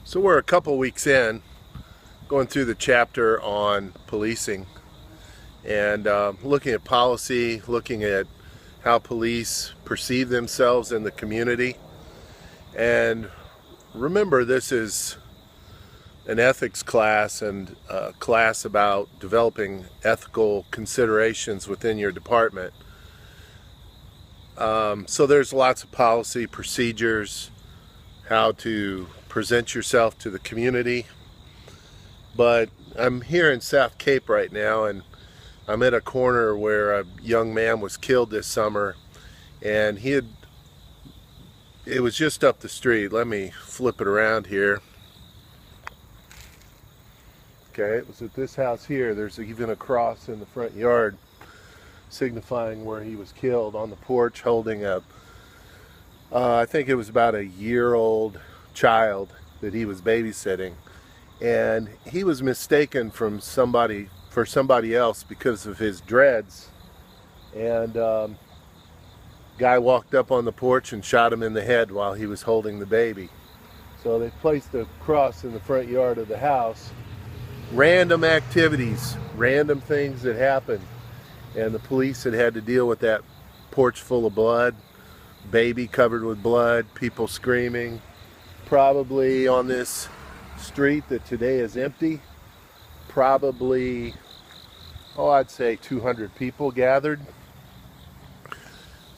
So we're a couple weeks in, going through the chapter on policing and looking at policy, looking at how police perceive themselves in the community. And remember, this is an ethics class and a class about developing ethical considerations within your department. So there's lots of policy, procedures, how to present yourself to the community. But I'm here in South Cape right now, and I'm at a corner where a young man was killed this summer, and it was just up the street. Let me flip it around here. Okay, it was at this house here. There's even a cross in the front yard signifying where he was killed, on the porch holding a I think it was about a year-old child that he was babysitting, and he was mistaken for somebody else because of his dreads, and guy walked up on the porch and shot him in the head while he was holding the baby. So they placed a cross in the front yard of the house. Random activities, random things that happened, and the police had to deal with that porch full of blood, baby covered with blood, people screaming. Probably on this street that today is empty, probably, I'd say 200 people gathered.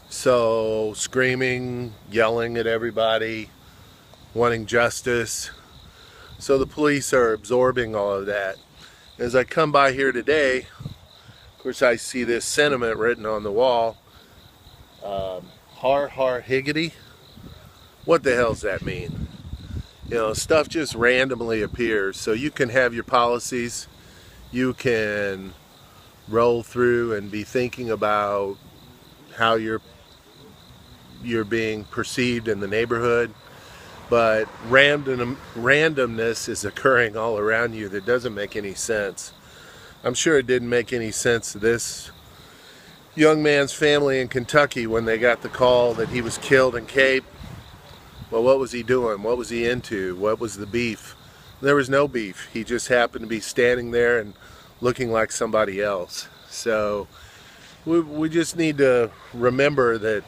So screaming, yelling at everybody, wanting justice. So the police are absorbing all of that. As I come by here today, of course I see this sentiment written on the wall. Har har higgity. What the hell's that mean? You know, stuff just randomly appears. So you can have your policies, you can roll through and be thinking about how you're being perceived in the neighborhood, but randomness is occurring all around you that doesn't make any sense. I'm sure it didn't make any sense to this young man's family in Kentucky when they got the call that he was killed in Cape. Well, what was he doing? What was he into? What was the beef? There was no beef. He just happened to be standing there and looking like somebody else. So we just need to remember that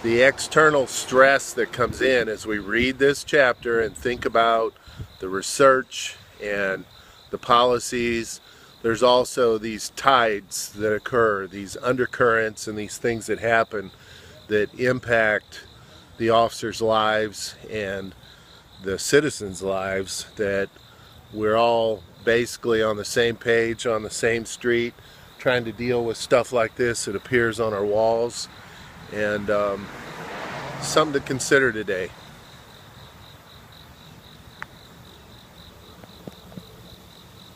the external stress that comes in as we read this chapter and think about the research and the policies, there's also these tides that occur, these undercurrents and these things that happen that impact the officers' lives and the citizens' lives, that we're all basically on the same page, on the same street, trying to deal with stuff like this that appears on our walls. And something to consider today.